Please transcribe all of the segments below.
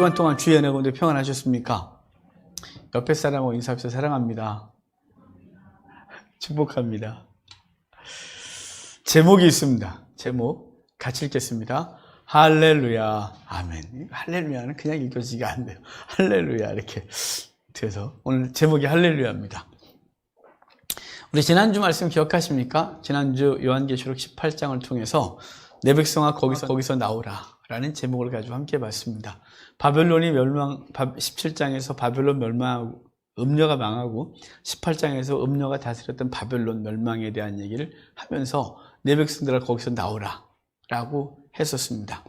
주간 동안 주의 은혜 가운데 평안하셨습니까? 옆에 사람하고 인사하면서 사랑합니다. 축복합니다. 제목이 있습니다. 제목 같이 읽겠습니다. 할렐루야, 아멘. 할렐루야는 그냥 읽어지기가 안 돼요. 할렐루야 이렇게 돼서 오늘 제목이 할렐루야입니다. 우리 지난주 말씀 기억하십니까? 지난주 요한계시록 18장을 통해서 내 백성아 거기서 나오라 라는 제목을 가지고 함께 봤습니다. 바벨론이 17장에서 바벨론 멸망하고 음녀가 망하고 18장에서 음녀가 다스렸던 바벨론 멸망에 대한 얘기를 하면서 내 백성들아 거기서 나오라 라고 했었습니다.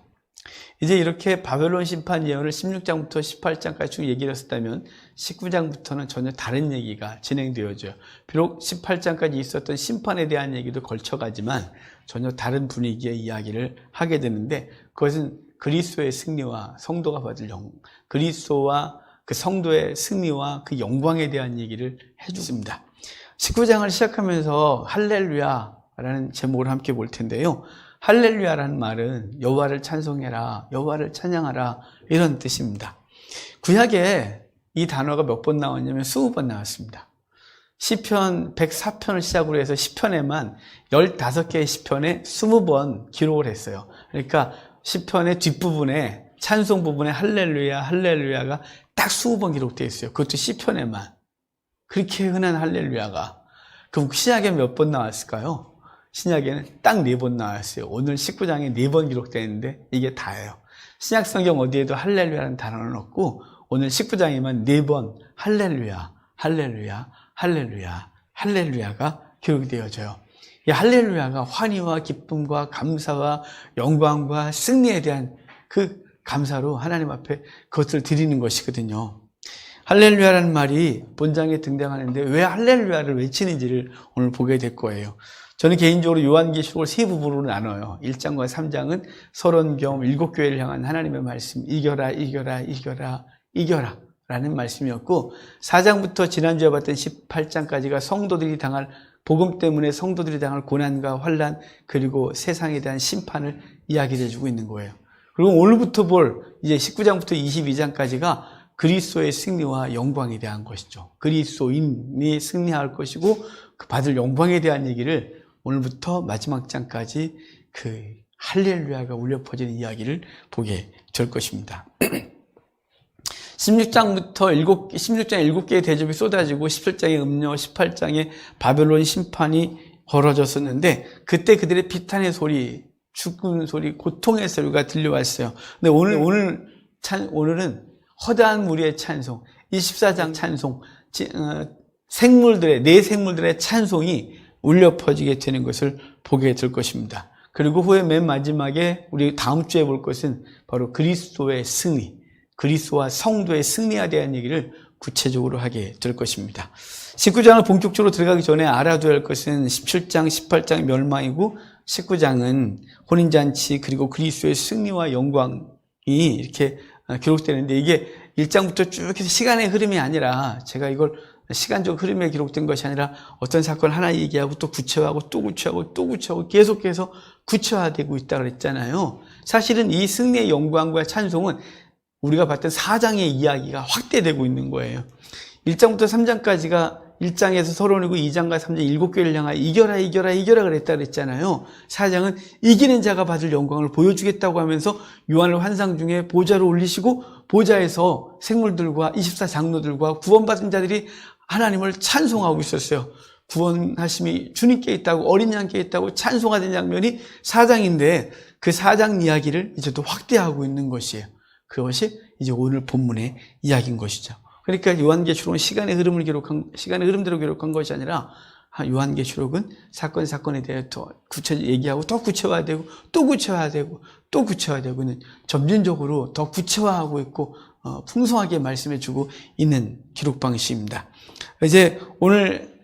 이제 이렇게 바벨론 심판 예언을 16장부터 18장까지 쭉 얘기를 했었다면 19장부터는 전혀 다른 얘기가 진행되어져요. 비록 18장까지 있었던 심판에 대한 얘기도 걸쳐가지만 전혀 다른 분위기의 이야기를 하게 되는데, 그것은 그리스도의 승리와 성도가 받을 그리스도와 그 성도의 승리와 그 영광에 대한 얘기를 해주습니다. 19장을 시작하면서 할렐루야라는 제목을 함께 볼 텐데요. 할렐루야라는 말은 여호와를 찬송해라, 여호와를 찬양하라 이런 뜻입니다. 구약에 이 단어가 몇 번 나왔냐면 20번 나왔습니다. 시편 104편을 시작으로 해서 시편에만 15개의 시편에 20번 기록을 했어요. 그러니까 시편의 뒷부분에 찬송 부분에 할렐루야, 할렐루야가 딱 20번 기록되어 있어요. 그것도 시편에만. 그렇게 흔한 할렐루야가. 그럼 신약에 몇 번 나왔을까요? 신약에는 딱 4번 나왔어요. 오늘 19장에 4번 기록되어 있는데 이게 다예요. 신약 성경 어디에도 할렐루야라는 단어는 없고 오늘 19장에만 4번 할렐루야, 할렐루야, 할렐루야, 할렐루야가 기록이 되어져요. 이 할렐루야가 환희와 기쁨과 감사와 영광과 승리에 대한 그 감사로 하나님 앞에 그것을 드리는 것이거든요. 할렐루야라는 말이 본장에 등장하는데 왜 할렐루야를 외치는지를 오늘 보게 될 거예요. 저는 개인적으로 요한계시록을 3부분으로 나눠요. 1장과 3장은 서론경 7교회를 향한 하나님의 말씀, 이겨라, 이겨라, 이겨라, 이겨라 라는 말씀이었고, 4장부터 지난주에 봤던 18장까지가 성도들이 당할, 복음 때문에 성도들이 당할 고난과 환난, 그리고 세상에 대한 심판을 이야기해 주고 있는 거예요. 그리고 오늘부터 볼 이제 19장부터 22장까지가 그리스도의 승리와 영광에 대한 것이죠. 그리스도인이 승리할 것이고 그 받을 영광에 대한 얘기를 오늘부터 마지막 장까지 그 할렐루야가 울려 퍼지는 이야기를 보게 될 것입니다. 16장 7개의 대접이 쏟아지고 17장의 음녀, 18장의 바벨론 심판이 벌어졌었는데 그때 그들의 비탄의 소리, 죽은 소리, 고통의 소리가 들려왔어요. 근데 오늘은 허다한 무리의 찬송, 24장 찬송, 내 생물들의 찬송이 울려 퍼지게 되는 것을 보게 될 것입니다. 그리고 후에 맨 마지막에 우리 다음 주에 볼 것은 바로 그리스도의 승리, 그리스도와 성도의 승리에 대한 얘기를 구체적으로 하게 될 것입니다. 19장을 본격적으로 들어가기 전에 알아둬야 할 것은 17장, 18장의 멸망이고 19장은 혼인잔치 그리고 그리스도의 승리와 영광이 이렇게 기록되는데, 이게 1장부터 쭉 해서 시간의 흐름이 아니라 제가 이걸 시간적 흐름에 기록된 것이 아니라 어떤 사건을 하나 얘기하고 또 구체화하고 또 구체화하고 또 구체화하고 계속해서 구체화되고 있다고 그랬잖아요. 사실은 이 승리의 영광과 찬송은 우리가 봤던 4장의 이야기가 확대되고 있는 거예요. 1장부터 3장까지가 1장에서 서론이고 2장과 3장 7교회를 향하여 이겨라, 이겨라, 이겨라 그랬다 그랬잖아요. 4장은 이기는 자가 받을 영광을 보여주겠다고 하면서 요한을 환상 중에 보좌로 올리시고 보좌에서 생물들과 24장로들과 구원받은 자들이 하나님을 찬송하고 있었어요. 구원하심이 주님께 있다고, 어린 양께 있다고 찬송하는 장면이 4장인데 그 4장 이야기를 이제 또 확대하고 있는 것이에요. 그것이 이제 오늘 본문의 이야기인 것이죠. 그러니까 요한계시록은 시간의 흐름대로 기록한 것이 아니라 요한계시록은 사건에 대해 더 구체적으로 얘기하고 또 구체화되고 또 구체화되고 또 구체화되고는 점진적으로 더 구체화하고 있고 풍성하게 말씀해주고 있는 기록 방식입니다. 이제 오늘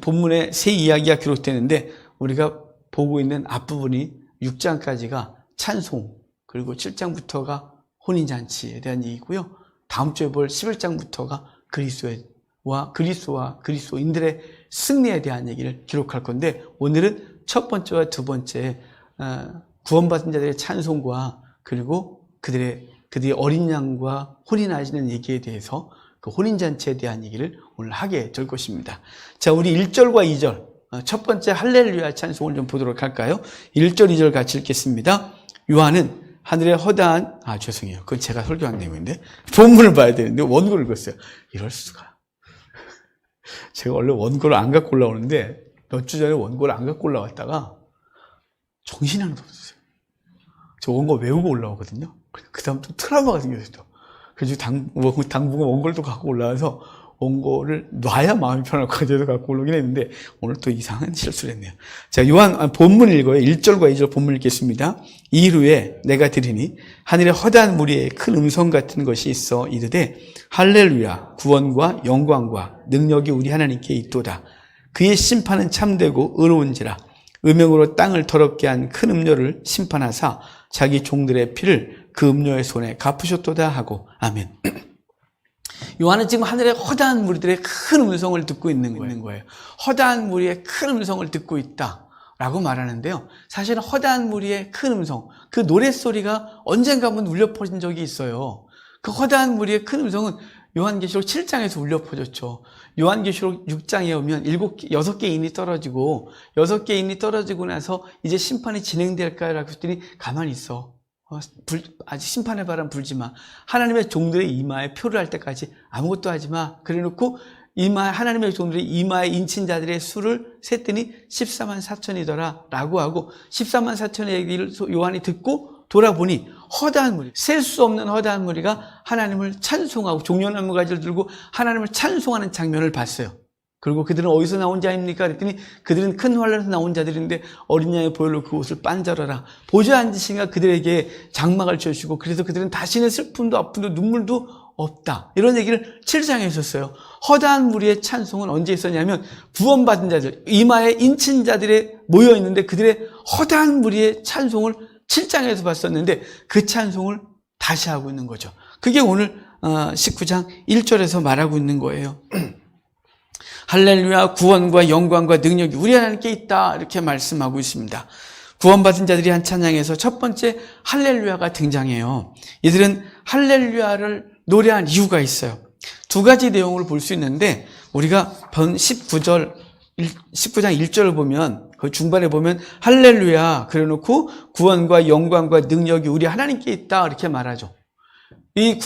본문에 세 이야기가 기록되는데 우리가 보고 있는 앞부분이 6장까지가 찬송, 그리고 7장부터가 혼인잔치에 대한 얘기고요. 다음 주에 볼 11장부터가 그리스도와 그리스도인들의 승리에 대한 얘기를 기록할 건데, 오늘은 첫 번째와 두 번째 구원받은 자들의 찬송과 그리고 그들의 그들이 어린 양과 혼인하시는 얘기에 대해서 그 혼인잔치에 대한 얘기를 오늘 하게 될 것입니다. 자, 우리 1절과 2절. 첫 번째 할렐루야 찬송을 좀 보도록 할까요? 1절, 2절 같이 읽겠습니다. 요한은 하늘의 허다한, 죄송해요. 그건 제가 설교한 내용인데, 본문을 봐야 되는데, 원고를 읽었어요. 이럴 수가. 제가 원래 원고를 안 갖고 올라오는데, 몇 주 전에 원고를 안 갖고 올라왔다가, 정신이 하나도 없었어요. 저 원고 외우고 올라오거든요. 그 다음 또 트라우마가 생겼어요. 그래서 당분간 원고를 또 갖고 올라와서, 원고를 놔야 마음이 편할 것 같아서 갖고 올라오긴 했는데 오늘 또 이상한 실수를 했네요. 자, 요한 본문 읽어요. 1절과 2절 본문 읽겠습니다. 이일 후에 내가 들으니 하늘의 허다한 무리에 큰 음성 같은 것이 있어 이르되 할렐루야 구원과 영광과 능력이 우리 하나님께 있도다. 그의 심판은 참되고 의로운지라 음행으로 땅을 더럽게 한 큰 음료를 심판하사 자기 종들의 피를 그 음료의 손에 갚으셨도다 하고 아멘. 요한은 지금 하늘의 허다한 무리들의 큰 음성을 듣고 있는 거예요. 허다한 무리의 큰 음성을 듣고 있다라고 말하는데요. 사실은 허다한 무리의 큰 음성, 그 노랫소리가 언젠가 한번 울려 퍼진 적이 있어요. 그 허다한 무리의 큰 음성은 요한계시록 7장에서 울려 퍼졌죠. 요한계시록 6장에 오면 6개 인이 떨어지고 6개 인이 떨어지고 나서 이제 심판이 진행될까라고 했더니 가만히 있어. 아직 심판의 바람 불지 마. 하나님의 종들의 이마에 표를 할 때까지 아무것도 하지 마. 그래 놓고 하나님의 종들의 이마에 인친 자들의 수를 셌더니 14만 4천이더라 라고 하고 14만 4천의 얘기를 요한이 듣고 돌아보니 허다한 무리, 셀 수 없는 허다한 무리가 하나님을 찬송하고 종려나무 가지를 들고 하나님을 찬송하는 장면을 봤어요. 그리고 그들은 어디서 나온 자입니까? 그랬더니 그들은 큰 환란에서 나온 자들인데 어린 양의 보혈로 그 옷을 빤져라라. 보좌 앉으시니가 그들에게 장막을 쳐주시고 그래서 그들은 다시는 슬픔도 아픔도 눈물도 없다. 이런 얘기를 7장에 했었어요. 허다한 무리의 찬송은 언제 있었냐면 구원받은 자들, 이마에 인친 자들에 모여있는데 그들의 허다한 무리의 찬송을 7장에서 봤었는데 그 찬송을 다시 하고 있는 거죠. 그게 오늘 19장 1절에서 말하고 있는 거예요. 할렐루야 구원과 영광과 능력이 우리 하나님께 있다 이렇게 말씀하고 있습니다. 구원받은 자들이 한 찬양에서 첫 번째 할렐루야가 등장해요. 이들은 할렐루야를 노래한 이유가 있어요. 두 가지 내용을 볼 수 있는데 우리가 19장 1절을 보면 그 중반에 보면 할렐루야 그래놓고 구원과 영광과 능력이 우리 하나님께 있다 이렇게 말하죠. 이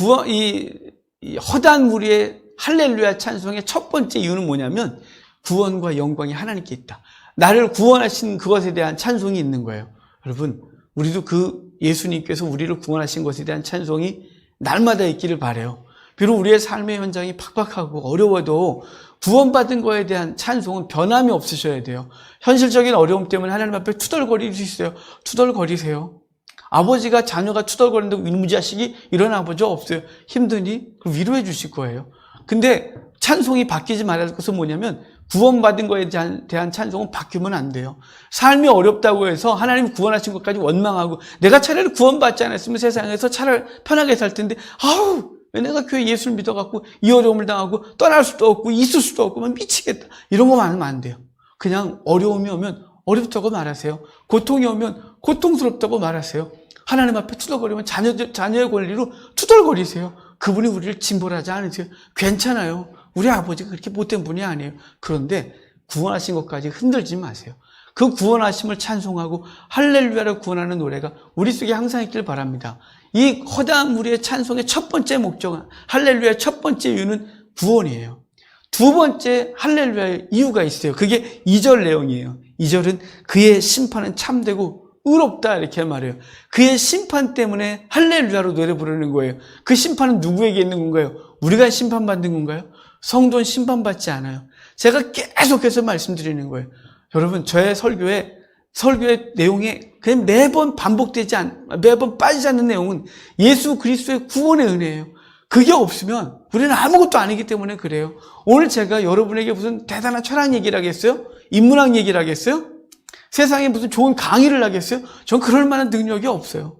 허다한 무리의 할렐루야 찬송의 첫 번째 이유는 뭐냐면 구원과 영광이 하나님께 있다. 나를 구원하신 그것에 대한 찬송이 있는 거예요. 여러분, 우리도 그 예수님께서 우리를 구원하신 것에 대한 찬송이 날마다 있기를 바라요. 비록 우리의 삶의 현장이 팍팍하고 어려워도 구원받은 거에 대한 찬송은 변함이 없으셔야 돼요. 현실적인 어려움 때문에 하나님 앞에 투덜거릴 수 있어요. 투덜거리세요. 아버지가 자녀가 투덜거린다고 이놈의 자식이 이런 아버지가 없어요. 힘드니? 그럼 위로해 주실 거예요. 근데 찬송이 바뀌지 말아야 할 것은 뭐냐면 구원받은 거에 대한 찬송은 바뀌면 안 돼요. 삶이 어렵다고 해서 하나님 구원하신 것까지 원망하고 내가 차라리 구원받지 않았으면 세상에서 차라리 편하게 살 텐데 왜 내가 교회 예수를 믿어갖고 이 어려움을 당하고 떠날 수도 없고 있을 수도 없고 미치겠다. 이런 거 말하면 안 돼요. 그냥 어려움이 오면 어렵다고 말하세요. 고통이 오면 고통스럽다고 말하세요. 하나님 앞에 투덜거리면 자녀의 권리로 투덜거리세요. 그분이 우리를 징벌하지 않으세요. 괜찮아요. 우리 아버지가 그렇게 못된 분이 아니에요. 그런데 구원하신 것까지 흔들지 마세요. 그 구원하심을 찬송하고 할렐루야를 구원하는 노래가 우리 속에 항상 있길 바랍니다. 이 허다한 무리의 찬송의 첫 번째 목적은 할렐루야의 첫 번째 이유는 구원이에요. 두 번째 할렐루야의 이유가 있어요. 그게 2절 내용이에요. 2절은 그의 심판은 참되고 의롭다 이렇게 말해요. 그의 심판 때문에 할렐루야로 노래 부르는 거예요. 그 심판은 누구에게 있는 건가요? 우리가 심판받는 건가요? 성도는 심판받지 않아요. 제가 계속해서 말씀드리는 거예요. 여러분 저의 설교의 내용에 그냥 매번 매번 빠지지 않는 내용은 예수 그리스도의 구원의 은혜예요. 그게 없으면 우리는 아무것도 아니기 때문에 그래요. 오늘 제가 여러분에게 무슨 대단한 철학 얘기를 하겠어요? 인문학 얘기를 하겠어요? 세상에 무슨 좋은 강의를 하겠어요? 전 그럴 만한 능력이 없어요.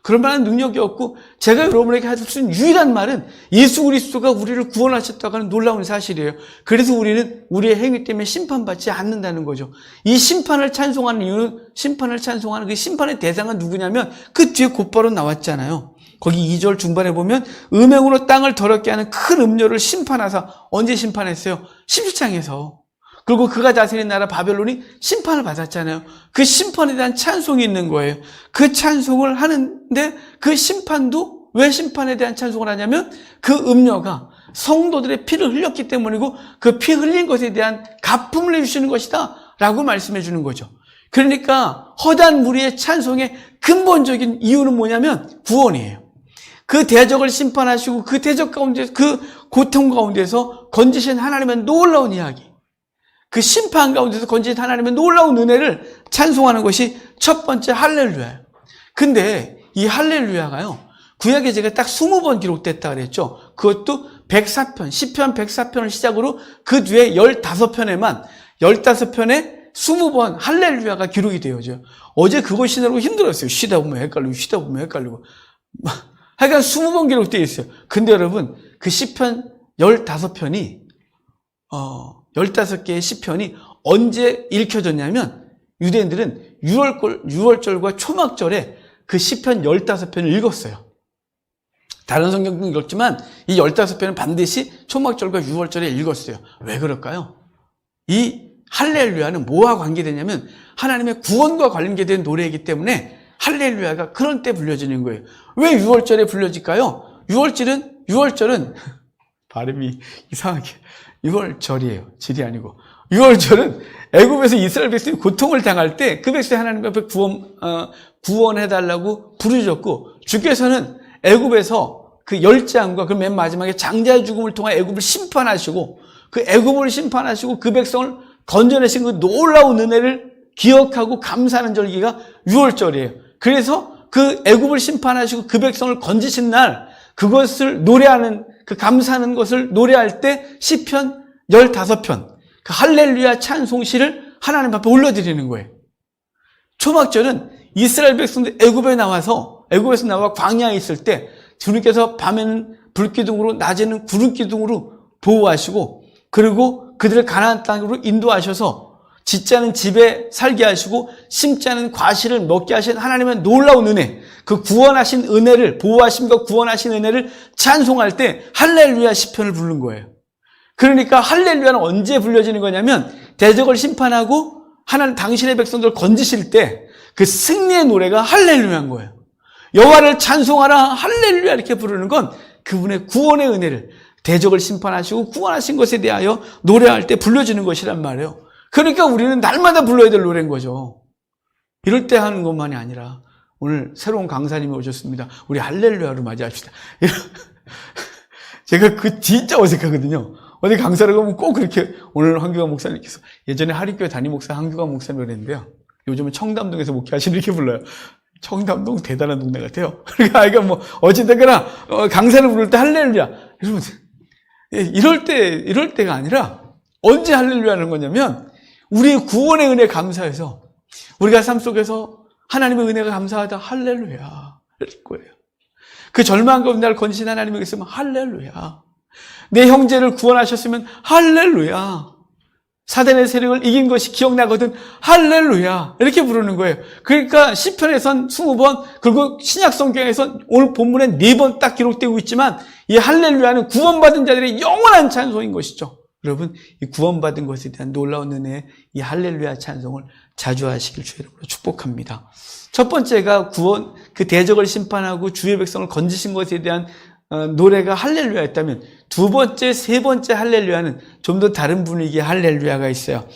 그럴 만한 능력이 없고 제가 여러분에게 할 수 있는 유일한 말은 예수 그리스도가 우리를 구원하셨다고 하는 놀라운 사실이에요. 그래서 우리는 우리의 행위 때문에 심판받지 않는다는 거죠. 이 심판을 찬송하는 이유는 심판을 찬송하는 그 심판의 대상은 누구냐면 그 뒤에 곧바로 나왔잖아요. 거기 2절 중반에 보면 음행으로 땅을 더럽게 하는 큰 음료를 심판하사, 언제 심판했어요? 17장에서. 그리고 그가 다스리는 나라 바벨론이 심판을 받았잖아요. 그 심판에 대한 찬송이 있는 거예요. 그 찬송을 하는데 그 심판도 왜 심판에 대한 찬송을 하냐면 그 음료가 성도들의 피를 흘렸기 때문이고 그 피 흘린 것에 대한 갚음을 해주시는 것이다 라고 말씀해 주는 거죠. 그러니까 허다한 무리의 찬송의 근본적인 이유는 뭐냐면 구원이에요. 그 대적을 심판하시고 그 대적 가운데, 그 고통 가운데서 건지신 하나님의 놀라운 이야기, 그 심판 가운데서 건지신 하나님의 놀라운 은혜를 찬송하는 것이 첫 번째 할렐루야예요. 근데 이 할렐루야가요, 구약에 제가 딱 20번 기록됐다 그랬죠. 그것도 104편, 시편 104편을 시작으로 그 뒤에 15편에만 15편에 20번 할렐루야가 기록이 되어져요. 어제 그거 신으라고 힘들었어요. 쉬다 보면 헷갈리고. 하여간 20번 기록되어 있어요. 근데 여러분, 그 시편 15편이, 15개의 시편이 언제 읽혀졌냐면, 유대인들은 6월절과 초막절에 그 시편 15편을 읽었어요. 다른 성경도 읽었지만, 이 15편은 반드시 초막절과 6월절에 읽었어요. 왜 그럴까요? 이 할렐루야는 뭐와 관계되냐면, 하나님의 구원과 관계된 노래이기 때문에, 할렐루야가 그런 때 불려지는 거예요. 왜 6월절에 불려질까요? 6월절은 발음이 이상하게 6월절이에요. 질이 아니고 6월절은 애굽에서 이스라엘 백성이 고통을 당할 때 그 백성이 하나님 앞에 구원해달라고 부르셨고, 주께서는 애굽에서 그 열재앙과 그 맨 마지막에 장자의 죽음을 통해 애굽을 심판하시고, 그 애굽을 심판하시고 그 백성을 건져내신 그 놀라운 은혜를 기억하고 감사하는 절기가 6월절이에요. 그래서 그 애굽을 심판하시고 그 백성을 건지신 날, 그것을 노래하는, 그 감사하는 것을 노래할 때 시편 15편, 그 할렐루야 찬송시를 하나님 앞에 올려드리는 거예요. 초막절은 이스라엘 백성들 애굽에서 나와 광야에 있을 때 주님께서 밤에는 불기둥으로, 낮에는 구름기둥으로 보호하시고, 그리고 그들을 가나안 땅으로 인도하셔서 짓지 않은 집에 살게 하시고 심지 않은 과실을 먹게 하신 하나님의 놀라운 은혜, 그 구원하신 은혜를, 보호하심과 구원하신 은혜를 찬송할 때 할렐루야 시편을 부른 거예요. 그러니까 할렐루야는 언제 불려지는 거냐면, 대적을 심판하고 하나님 당신의 백성들을 건지실 때 그 승리의 노래가 할렐루야인 거예요. 여호와를 찬송하라 할렐루야 이렇게 부르는 건 그분의 구원의 은혜를, 대적을 심판하시고 구원하신 것에 대하여 노래할 때 불려지는 것이란 말이에요. 그러니까 우리는 날마다 불러야 될 노래인 거죠. 이럴 때 하는 것만이 아니라, 오늘 새로운 강사님이 오셨습니다. 우리 할렐루야로 맞이합시다. 제가 진짜 어색하거든요. 어디 강사를 가면 꼭 그렇게, 오늘 황규관 목사님께서, 예전에 하립교회 담임 목사 황규관 목사님을 했는데요. 요즘은 청담동에서 목회하시는 이렇게 불러요. 청담동 대단한 동네 같아요. 그러니까 뭐 어찌됐거나 강사를 부를 때 할렐루야. 여러분, 이럴 때가 아니라 언제 할렐루야 하는 거냐면, 우리의 구원의 은혜 감사해서, 우리가 삶 속에서 하나님의 은혜가 감사하다 할렐루야 이럴 거예요. 그 절망 가운데 날 건지신 하나님에게 있으면 할렐루야. 내 형제를 구원하셨으면 할렐루야. 사단의 세력을 이긴 것이 기억나거든 할렐루야 이렇게 부르는 거예요. 그러니까 시편에선 20번, 그리고 신약 성경에선 오늘 본문에 4번 딱 기록되고 있지만, 이 할렐루야는 구원받은 자들의 영원한 찬송인 것이죠. 여러분, 이 구원받은 것에 대한 놀라운 은혜에 이 할렐루야 찬송을 자주 하시길 주의 이름으로 축복합니다. 첫 번째가 구원, 그 대적을 심판하고 주의 백성을 건지신 것에 대한 노래가 할렐루야였다면, 두 번째, 세 번째 할렐루야는 좀 더 다른 분위기의 할렐루야가 있어요.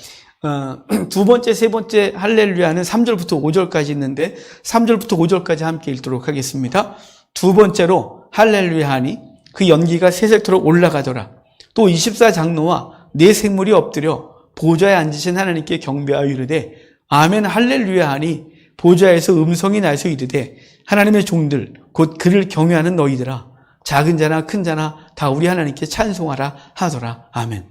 두 번째, 세 번째 할렐루야는 3절부터 5절까지 있는데 3절부터 5절까지 함께 읽도록 하겠습니다. 두 번째로 할렐루야 하니 그 연기가 새색토록 올라가더라. 또 24장로와 네 생물이 엎드려 보좌에 앉으신 하나님께 경배하여 이르되 아멘 할렐루야 하니 보좌에서 음성이 나서 이르되 하나님의 종들 곧 그를 경외하는 너희들아 작은 자나 큰 자나 다 우리 하나님께 찬송하라 하더라. 아멘.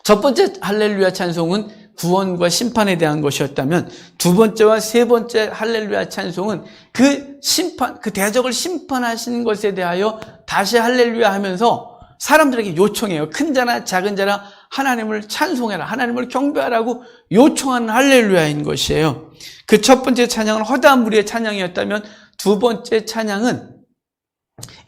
첫 번째 할렐루야 찬송은 구원과 심판에 대한 것이었다면, 두 번째와 세 번째 할렐루야 찬송은 그 대적을 심판하신 것에 대하여 다시 할렐루야 하면서 사람들에게 요청해요. 큰 자나 작은 자나 하나님을 찬송해라, 하나님을 경배하라고 요청하는 할렐루야인 것이에요. 그 첫 번째 찬양은 허다한 무리의 찬양이었다면, 두 번째 찬양은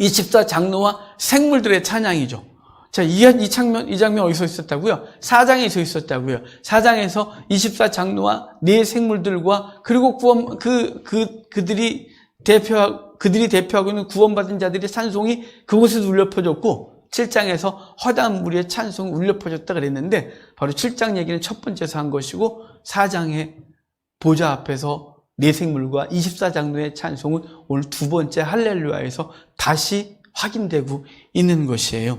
24장로와 생물들의 찬양이죠. 자, 이 장면 어디서 있었다고요? 4장에서 있었다고요. 4장에서 24장로와 네 생물들과 그리고 그들이 대표하고 있는 구원받은 자들의 찬송이 그곳에서 울려 퍼졌고 7장에서 허다한 무리의 찬송이 울려 퍼졌다 그랬는데 바로 7장 얘기는 첫 번째에서 한 것이고 4장의 보좌 앞에서 네 생물과 24장로의 찬송은 오늘 두 번째 할렐루야에서 다시 확인되고 있는 것이에요.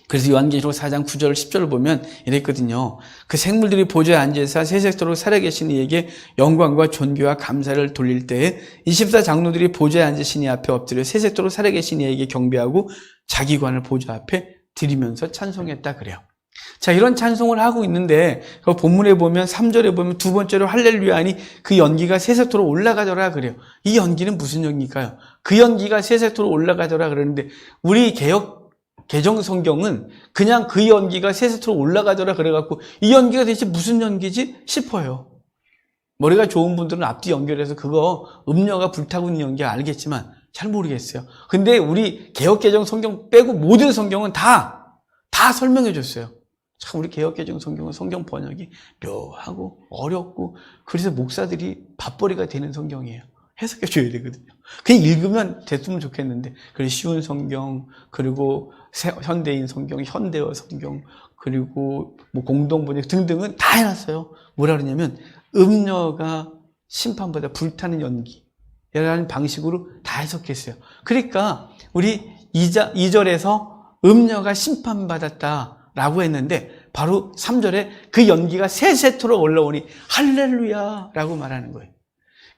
그래서 요한계시록 4장 9절 10절을 보면 이랬거든요. 그 생물들이 보좌에 앉아서 세세토록 살아계신 이에게 영광과 존귀와 감사를 돌릴 때에 24장로들이 보좌에 앉으신 이 앞에 엎드려 세세토록 살아계신 이에게 경배하고 자기 관을 보좌 앞에 드리면서 찬송했다 그래요. 자, 이런 찬송을 하고 있는데 그 본문에 보면 3절에 보면 두 번째로 할렐루야 하니 그 연기가 세세토록 올라가더라 그래요. 이 연기는 무슨 연기일까요? 그 연기가 세세토록 올라가더라 그러는데 우리 개정 성경은 그냥 그 연기가 세세토록 올라가더라 그래갖고 이 연기가 대체 무슨 연기지 싶어요. 머리가 좋은 분들은 앞뒤 연결해서 그거 음녀가 불타고 있는 연기 알겠지만 잘 모르겠어요. 근데 우리 개정 성경 빼고 모든 성경은 다 설명해 줬어요. 참 우리 개정 성경은 성경 번역이 묘하고 어렵고 그래서 목사들이 밥벌이가 되는 성경이에요. 해석해 줘야 되거든요. 그냥 읽으면 됐으면 좋겠는데 그리고 쉬운 성경 그리고 현대인 성경, 현대어 성경 그리고 뭐 공동번역 등등은 다 해놨어요. 뭐라 그러냐면 음녀가 심판보다 불타는 연기라는 방식으로 다 해석했어요. 그러니까 우리 2절에서 음녀가 심판받았다라고 했는데 바로 3절에 그 연기가 세세토록 올라오니 할렐루야라고 말하는 거예요.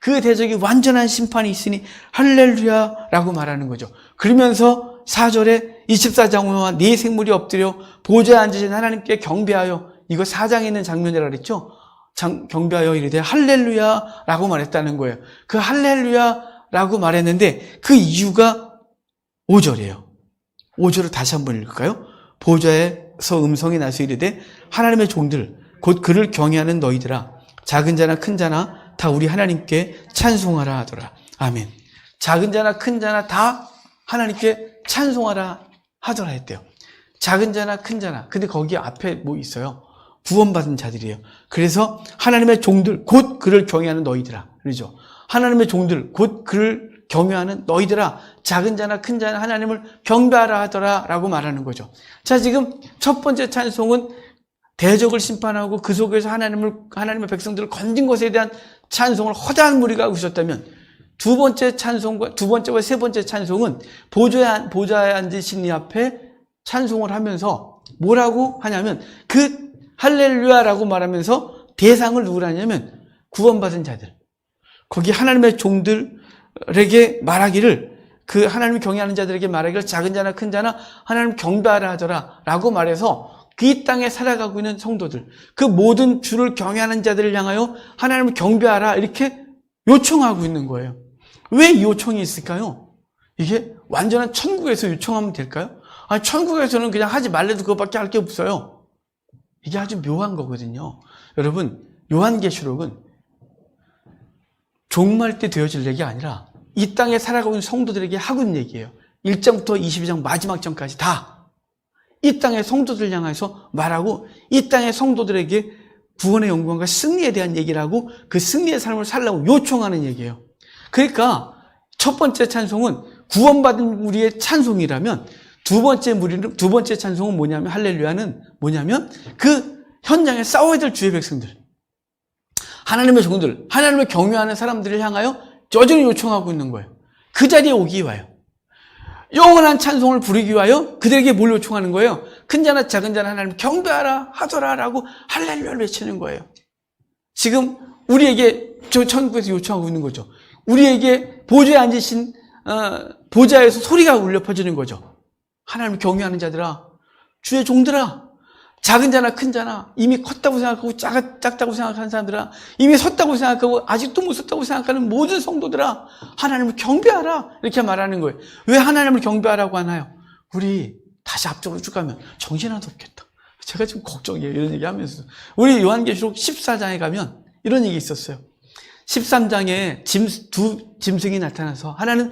그 대적이 완전한 심판이 있으니 할렐루야라고 말하는 거죠. 그러면서 4절에 24장로와 네 생물이 엎드려 보좌에 앉으신 하나님께 경배하여 이거 4장에 있는 장면이라고 그랬죠. 경배하여 이르되 할렐루야라고 말했다는 거예요. 그 할렐루야라고 말했는데 그 이유가 5절이에요. 5절을 다시 한번 읽을까요? 보좌에서 음성이 나서 이르되 하나님의 종들 곧 그를 경외하는 너희들아 작은 자나 큰 자나 다 우리 하나님께 찬송하라 하더라. 아멘. 작은 자나 큰 자나 다 하나님께 찬송하라 하더라 했대요. 작은 자나 큰 자나. 근데 거기 앞에 뭐 있어요? 구원받은 자들이에요. 그래서 하나님의 종들 곧 그를 경외하는 너희들아. 그러죠. 하나님의 종들 곧 그를 경외하는 너희들아. 작은 자나 큰 자나 하나님을 경배하라 하더라 라고 말하는 거죠. 자, 지금 첫 번째 찬송은 대적을 심판하고 그 속에서 하나님의 백성들을 건진 것에 대한 찬송을 허다한 무리가 하고 있었다면 두 번째와 세 번째 찬송은 보좌에 앉으신 이 앞에 찬송을 하면서 뭐라고 하냐면 그 할렐루야라고 말하면서 대상을 누구로 하냐면 구원받은 자들. 거기 하나님의 종들에게 말하기를 그 하나님을 경외하는 자들에게 말하기를 작은 자나 큰 자나 하나님 경배하라 하더라 라고 말해서 이 땅에 살아가고 있는 성도들, 그 모든 주를 경외하는 자들을 향하여 하나님을 경배하라 이렇게 요청하고 있는 거예요. 왜 이 요청이 있을까요? 이게 완전한 천국에서 요청하면 될까요? 아니, 천국에서는 그냥 하지 말래도 그것밖에 할 게 없어요. 이게 아주 묘한 거거든요. 여러분, 요한계시록은 종말 때 되어질 얘기가 아니라 이 땅에 살아가고 있는 성도들에게 하고 있는 얘기예요. 1장부터 22장 마지막 장까지 다 이 땅의 성도들 향해서 말하고 이 땅의 성도들에게 구원의 영광과 승리에 대한 얘기를 하고 그 승리의 삶을 살라고 요청하는 얘기예요. 그러니까 첫 번째 찬송은 구원받은 우리의 찬송이라면 두 번째 찬송은 뭐냐면 할렐루야는 뭐냐면 그 현장에 싸워야 될 주의 백성들, 하나님의 종들, 하나님을 경외하는 사람들을 향하여 여전히 요청하고 있는 거예요. 그 자리에 오기 위하여. 영원한 찬송을 부르기 위하여 그들에게 뭘 요청하는 거예요? 큰 자나 작은 자나 하나님 경배하라 하더라라고 할렐루야를 외치는 거예요. 지금 우리에게 저 천국에서 요청하고 있는 거죠. 우리에게 보좌에 앉으신 보좌에서 소리가 울려 퍼지는 거죠. 하나님을 경외하는 자들아, 주의 종들아, 작은 자나 큰 자나 이미 컸다고 생각하고 작다고 생각하는 사람들아, 이미 섰다고 생각하고 아직도 못 섰다고 생각하는 모든 성도들아, 하나님을 경배하라 이렇게 말하는 거예요. 왜 하나님을 경배하라고 하나요? 우리 다시 앞쪽으로 쭉 가면 정신 하나도 없겠다. 제가 지금 걱정이에요. 이런 얘기 하면서. 우리 요한계시록 14장에 가면 이런 얘기 있었어요. 13장에 두 짐승이 나타나서 하나는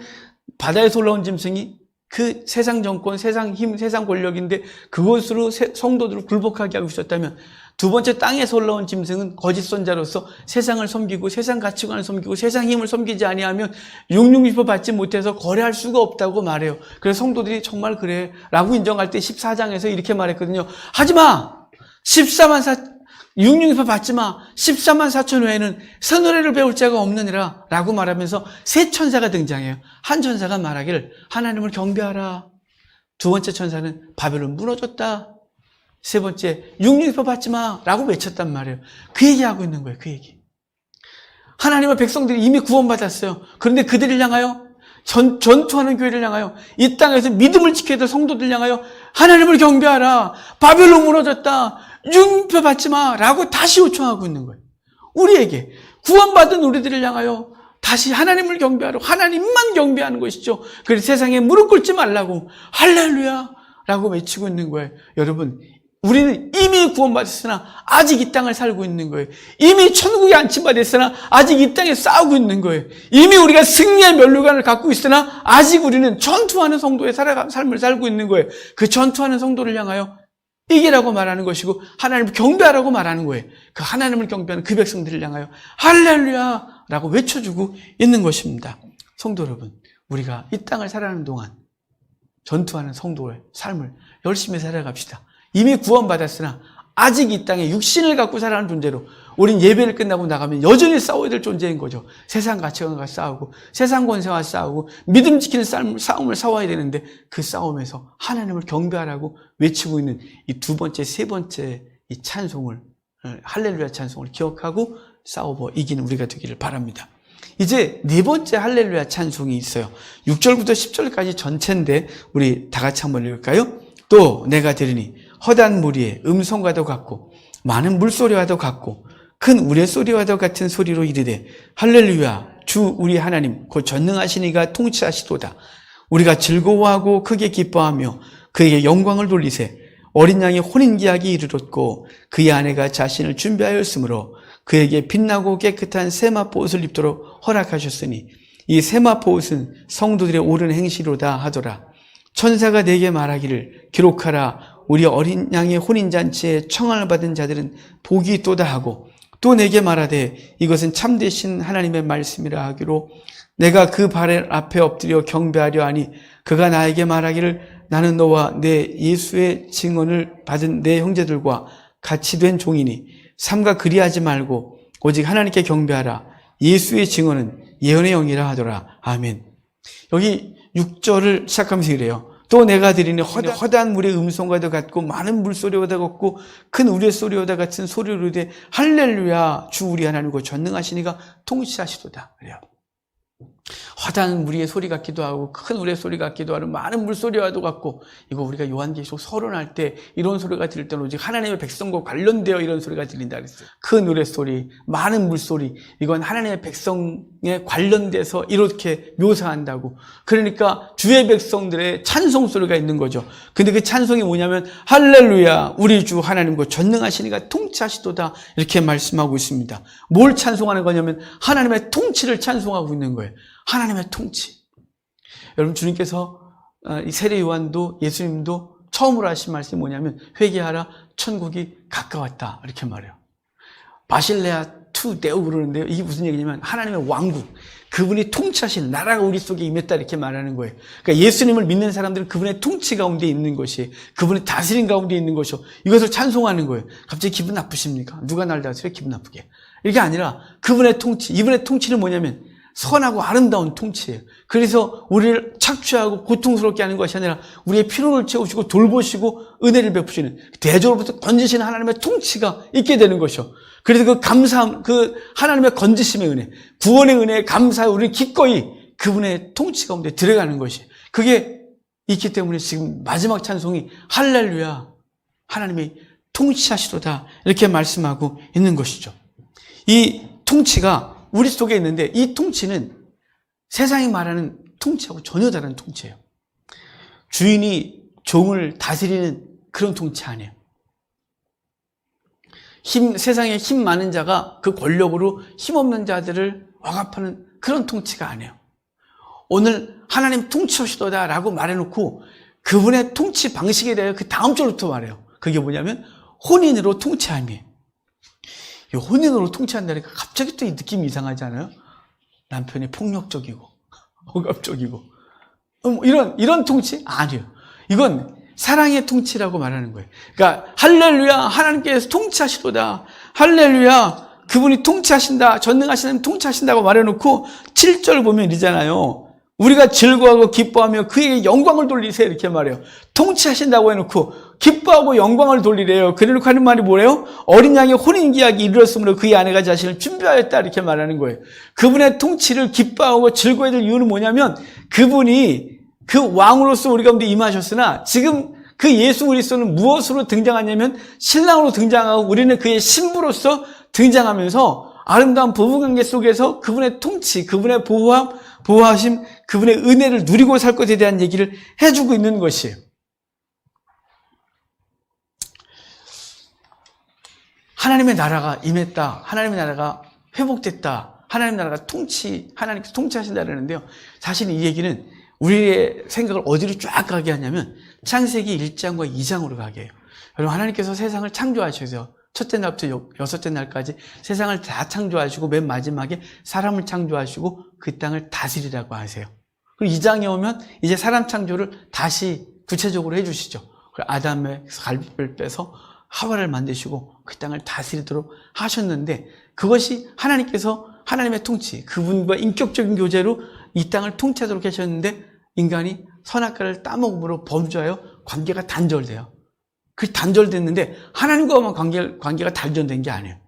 바다에서 올라온 짐승이 그 세상 정권, 세상 힘, 세상 권력인데 그것으로 성도들을 굴복하게 하고 있었다면, 두 번째 땅에서 올라온 짐승은 거짓 선자로서 세상을 섬기고 세상 가치관을 섬기고 세상 힘을 섬기지 아니하면 육육유포 받지 못해서 거래할 수가 없다고 말해요. 그래서 성도들이 정말 그래 라고 인정할 때 14장에서 이렇게 말했거든요. 하지마! 666표 받지 마. 14만 4천 외에는 새 노래를 배울 자가 없느니라 라고 말하면서 세 천사가 등장해요. 한 천사가 말하기를 하나님을 경배하라. 두 번째 천사는 바벨론 무너졌다. 세 번째 666표 받지 마 라고 외쳤단 말이에요. 그 얘기하고 있는 거예요. 그 얘기. 하나님의 백성들이 이미 구원받았어요. 그런데 그들을 향하여 전투하는 교회를 향하여 이 땅에서 믿음을 지켜야 될 성도들 향하여 하나님을 경배하라. 바벨론 무너졌다. 6표 받지 마 라고 다시 요청하고 있는 거예요. 우리에게 구원받은 우리들을 향하여 다시 하나님을 경배하라. 하나님만 경배하는 것이죠. 그래서 세상에 무릎 꿇지 말라고 할렐루야 라고 외치고 있는 거예요. 여러분, 우리는 이미 구원받았으나 아직 이 땅을 살고 있는 거예요. 이미 천국에 안침받았으나 아직 이 땅에 싸우고 있는 거예요. 이미 우리가 승리의 면류관을 갖고 있으나 아직 우리는 전투하는 성도의 삶을 살고 있는 거예요. 그 전투하는 성도를 향하여 이기라고 말하는 것이고 하나님을 경배하라고 말하는 거예요. 그 하나님을 경배하는 그 백성들을 향하여 할렐루야 라고 외쳐주고 있는 것입니다. 성도 여러분, 우리가 이 땅을 살아가는 동안 전투하는 성도의 삶을 열심히 살아갑시다. 이미 구원받았으나 아직 이 땅에 육신을 갖고 살아가는 존재로 우린 예배를 끝나고 나가면 여전히 싸워야 될 존재인 거죠. 세상 가치관과 싸우고 세상 권세와 싸우고 믿음 지키는 싸움을 싸워야 되는데 그 싸움에서 하나님을 경배하라고 외치고 있는 이 두 번째, 세 번째 이 찬송을, 할렐루야 찬송을 기억하고 싸워보 이기는 우리가 되기를 바랍니다. 이제 네 번째 할렐루야 찬송이 있어요. 6절부터 10절까지 전체인데 우리 다 같이 한번 읽을까요? 또 내가 들으니 허다한 무리의 음성과도 같고 많은 물소리와도 같고 큰 우레소리와도 같은 소리로 이르되 할렐루야 주 우리 하나님 곧 전능하시니가 통치하시도다. 우리가 즐거워하고 크게 기뻐하며 그에게 영광을 돌리세. 어린 양의 혼인기약이 이르렀고 그의 아내가 자신을 준비하였으므로 그에게 빛나고 깨끗한 세마포옷을 입도록 허락하셨으니 이 세마포옷은 성도들의 옳은 행시로다 하더라. 천사가 내게 말하기를 기록하라. 우리 어린 양의 혼인잔치에 청함을 받은 자들은 복이 있도다 하고 또 내게 말하되 이것은 참되신 하나님의 말씀이라 하기로 내가 그 발 앞에 엎드려 경배하려 하니 그가 나에게 말하기를 나는 너와 내 예수의 증언을 받은 내 형제들과 같이 된 종이니 삼가 그리하지 말고 오직 하나님께 경배하라. 예수의 증언은 예언의 영이라 하더라. 아멘. 여기 6절을 시작하면서 이래요. 또 내가 들으니 허다한 물의 음성과도 같고 많은 물소리와도 같고 큰 우레소리와도 같은 소리로 되 할렐루야 주 우리 하나님 곧 전능하시니가 통치하시도다. 그래요. 허다한 무리의 소리 같기도 하고 큰 우레 소리 같기도 하고 많은 물소리와도 같고, 이거 우리가 요한계시록 서론할 때 이런 소리가 들릴 때는 오직 하나님의 백성과 관련되어 이런 소리가 들린다 그랬어요. 큰 우레 소리, 많은 물소리, 이건 하나님의 백성에 관련돼서 이렇게 묘사한다고. 그러니까 주의 백성들의 찬송 소리가 있는 거죠. 근데 그 찬송이 뭐냐면 할렐루야 우리 주 하나님과 전능하시니가 통치하시도다 이렇게 말씀하고 있습니다. 뭘 찬송하는 거냐면 하나님의 통치를 찬송하고 있는 거예요. 하나님의 통치. 여러분, 주님께서 이 세례 요한도 예수님도 처음으로 하신 말씀이 뭐냐면 회개하라 천국이 가까웠다 이렇게 말해요. 바실레아 투 데오 그러는데요. 이게 무슨 얘기냐면 하나님의 왕국, 그분이 통치하시는 나라가 우리 속에 임했다 이렇게 말하는 거예요. 그러니까 예수님을 믿는 사람들은 그분의 통치 가운데 있는 것이, 그분의 다스림 가운데 있는 것이요, 이것을 찬송하는 거예요. 갑자기 기분 나쁘십니까? 누가 날 다스려 기분 나쁘게? 이게 아니라 그분의 통치, 이분의 통치는 뭐냐면 선하고 아름다운 통치예요. 그래서 우리를 착취하고 고통스럽게 하는 것이 아니라 우리의 피로를 채우시고 돌보시고 은혜를 베푸시는 대적으로부터 건지시는 하나님의 통치가 있게 되는 것이요. 그래서 그 감사함, 그 하나님의 건지심의 은혜, 구원의 은혜에 감사해 우리는 기꺼이 그분의 통치 가운데 들어가는 것이, 그게 있기 때문에 지금 마지막 찬송이 할렐루야 하나님이 통치하시도다 이렇게 말씀하고 있는 것이죠. 이 통치가 우리 속에 있는데 이 통치는 세상이 말하는 통치하고 전혀 다른 통치예요. 주인이 종을 다스리는 그런 통치 아니에요. 세상에 힘 많은 자가 그 권력으로 힘없는 자들을 억압하는 그런 통치가 아니에요. 오늘 하나님 통치하시도다 라고 말해놓고 그분의 통치 방식에 대해 그 다음 절부터 말해요. 그게 뭐냐면 혼인으로 통치함이에요. 이 혼인으로 통치한다니까 갑자기 또 이 느낌이 이상하지 않아요? 남편이 폭력적이고 억압적이고 이런 통치? 아니에요. 이건 사랑의 통치라고 말하는 거예요. 그러니까 할렐루야 하나님께서 통치하시도다. 할렐루야 그분이 통치하신다. 전능하신 하나님 통치하신다고 말해놓고 7절 보면 이잖아요. 우리가 즐거워하고 기뻐하며 그에게 영광을 돌리세요 이렇게 말해요. 통치하신다고 해놓고 기뻐하고 영광을 돌리래요. 그래놓고 하는 말이 뭐래요? 어린 양의 혼인기약이 이르렀으므로 그의 아내가 자신을 준비하였다 이렇게 말하는 거예요. 그분의 통치를 기뻐하고 즐거워해야 될 이유는 뭐냐면 그분이 그 왕으로서 우리 가운데 임하셨으나 지금 그 예수 그리스도는 무엇으로 등장하냐면 신랑으로 등장하고 우리는 그의 신부로서 등장하면서 아름다운 부부관계 속에서 그분의 통치, 그분의 보호하심, 그분의 은혜를 누리고 살 것에 대한 얘기를 해주고 있는 것이에요. 하나님의 나라가 임했다. 하나님의 나라가 회복됐다. 하나님의 나라가 하나님께서 통치하신다는데요. 사실 이 얘기는 우리의 생각을 어디로 쫙 가게 하냐면 창세기 1장과 2장으로 가게 해요. 여러분 하나님께서 세상을 창조하셔서 첫째 날부터 여섯째 날까지 세상을 다 창조하시고 맨 마지막에 사람을 창조하시고 그 땅을 다스리라고 하세요. 그리고 2장에 오면 이제 사람 창조를 다시 구체적으로 해주시죠. 아담의 갈비뼈를 빼서 하와를 만드시고 그 땅을 다스리도록 하셨는데 그것이 하나님께서 하나님의 통치, 그분과 인격적인 교제로 이 땅을 통치하도록 하셨는데 인간이 선악과를 따먹음으로 범죄하여 관계가 단절돼요. 그 단절됐는데 하나님과만 관계가 단절된 게 아니에요.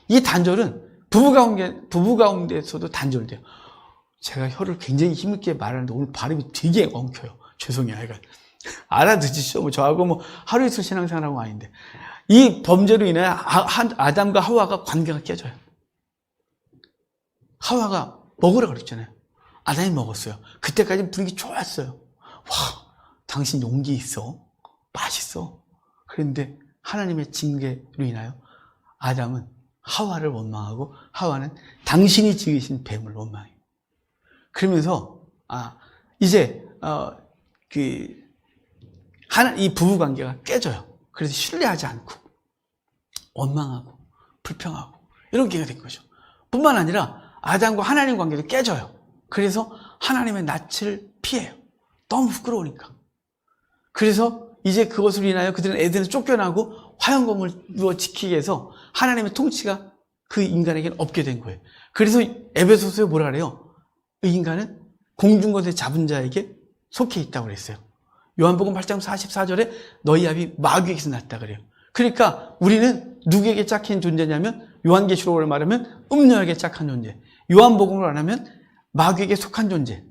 이 단절은 부부 가운데서도 단절돼요. 제가 혀를 굉장히 힘있게 말하는데 오늘 발음이 되게 엉켜요. 죄송해요. 그러니까 알아듣으시죠. 저하고 하루 이틀 신앙생활하고 아닌데 이 범죄로 인해 아담과 하와가 관계가 깨져요. 하와가 먹으라 그랬잖아요. 아담이 먹었어요. 그때까지는 분위기 좋았어요. 와, 당신 용기 있어. 맛있어. 그런데 하나님의 징계로 인하여 아담은 하와를 원망하고 하와는 당신이 지으신 뱀을 원망해요. 그러면서 이제 이 부부 관계가 깨져요. 그래서 신뢰하지 않고 원망하고 불평하고 이런 관계가 된 거죠. 뿐만 아니라 아담과 하나님 관계도 깨져요. 그래서 하나님의 낯을 피해요. 너무 부끄러우니까. 그래서 이제 그것으로 인하여 그들은 에덴에서 쫓겨나고 화영검을 지키기 위해서 하나님의 통치가 그 인간에게는 없게 된 거예요. 그래서 에베소서에 뭐라 그래요? 이 인간은 공중권세 잡은 자에게 속해 있다고 그랬어요. 요한복음 8장 44절에 너희 아비 마귀에게서 났다 그래요. 그러니까 우리는 누구에게 짝힌 존재냐면 요한계시록으로 말하면 음녀에게 짝한 존재, 요한복음으로 말하면 마귀에게 속한 존재,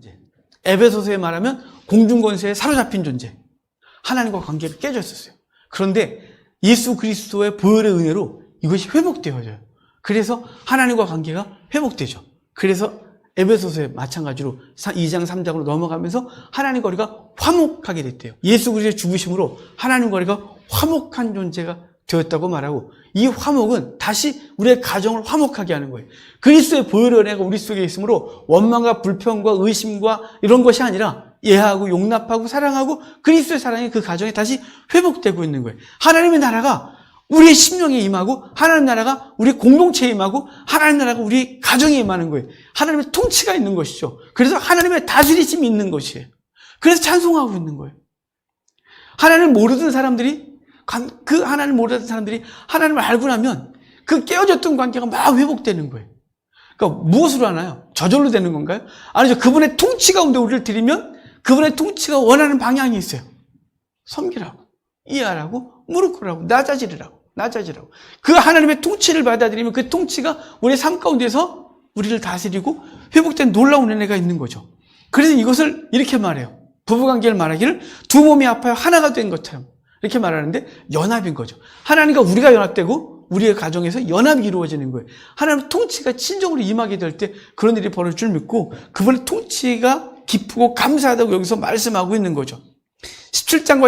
에베소서에 말하면 공중권세에 사로잡힌 존재, 하나님과 관계가 깨졌었어요. 그런데 예수 그리스도의 보혈의 은혜로 이것이 회복되어져요. 그래서 하나님과 관계가 회복되죠. 그래서 에베소서에 마찬가지로 2장 3장으로 넘어가면서 하나님과 우리가 화목하게 됐대요. 예수 그리스도의 죽으심으로 하나님과 우리가 화목한 존재가 되었다고 말하고 이 화목은 다시 우리의 가정을 화목하게 하는 거예요. 그리스도의 보혈의 은혜가 우리 속에 있으므로 원망과 불평과 의심과 이런 것이 아니라 이해하고 용납하고 사랑하고 그리스도의 사랑이 그 가정에 다시 회복되고 있는 거예요. 하나님의 나라가 우리의 심령에 임하고 하나님 나라가 우리 공동체에 임하고 하나님 나라가 우리 가정에 임하는 거예요. 하나님의 통치가 있는 것이죠. 그래서 하나님의 다스리심이 있는 것이에요. 그래서 찬송하고 있는 거예요. 하나님을 모르던 사람들이 하나님을 알고 나면 그 깨어졌던 관계가 막 회복되는 거예요. 그러니까 무엇으로 하나요? 저절로 되는 건가요? 아니죠. 그분의 통치 가운데 우리를 들이면 그분의 통치가 원하는 방향이 있어요. 섬기라고, 이해하라고, 무릎 꿇으라고, 낮아지라고. 그 하나님의 통치를 받아들이면 그 통치가 우리의 삶 가운데서 우리를 다스리고 회복된 놀라운 은혜가 있는 거죠. 그래서 이것을 이렇게 말해요. 부부관계를 말하기를 두 몸이 아파요 하나가 된 것처럼 이렇게 말하는데 연합인 거죠. 하나님과 우리가 연합되고 우리의 가정에서 연합이 이루어지는 거예요. 하나님의 통치가 진정으로 임하게 될 때 그런 일이 벌어질 줄 믿고 그분의 통치가 기쁘고 감사하다고 여기서 말씀하고 있는 거죠. 17장과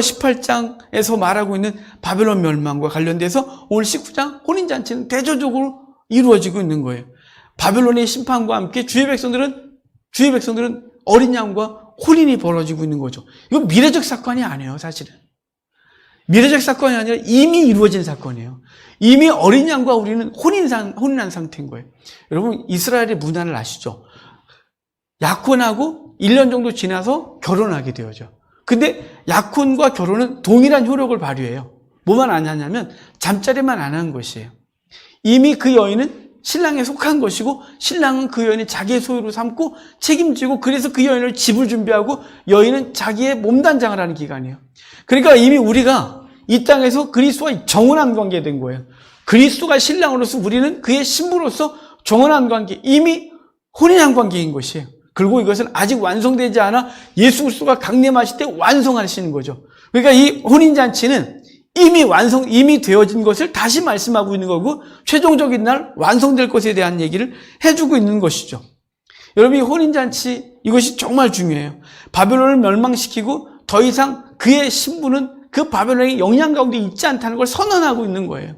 18장에서 말하고 있는 바벨론 멸망과 관련돼서 오늘 19장 혼인잔치는 대조적으로 이루어지고 있는 거예요. 바벨론의 심판과 함께 주의 백성들은 어린 양과 혼인이 벌어지고 있는 거죠. 이건 미래적 사건이 아니에요, 사실은. 미래적 사건이 아니라 이미 이루어진 사건이에요. 이미 어린 양과 우리는 혼인한 상태인 거예요. 여러분, 이스라엘의 문화를 아시죠? 약혼하고 1년 정도 지나서 결혼하게 되어져. 근데 약혼과 결혼은 동일한 효력을 발휘해요. 뭐만 안 하냐면 잠자리만 안 하는 것이에요. 이미 그 여인은 신랑에 속한 것이고 신랑은 그 여인을 자기의 소유로 삼고 책임지고 그래서 그 여인을 집을 준비하고 여인은 자기의 몸단장을 하는 기간이에요. 그러니까 이미 우리가 이 땅에서 그리스도와 정혼한 관계가 된 거예요. 그리스도가 신랑으로서 우리는 그의 신부로서 정혼한 관계, 이미 혼인한 관계인 것이에요. 그리고 이것은 아직 완성되지 않아 예수 그리스도가 강림하실 때 완성하시는 거죠. 그러니까 이 혼인잔치는 이미 되어진 것을 다시 말씀하고 있는 거고, 최종적인 날 완성될 것에 대한 얘기를 해주고 있는 것이죠. 여러분, 이 혼인잔치, 이것이 정말 중요해요. 바벨론을 멸망시키고 더 이상 그의 신부는 그 바벨론의 영향 가운데 있지 않다는 걸 선언하고 있는 거예요.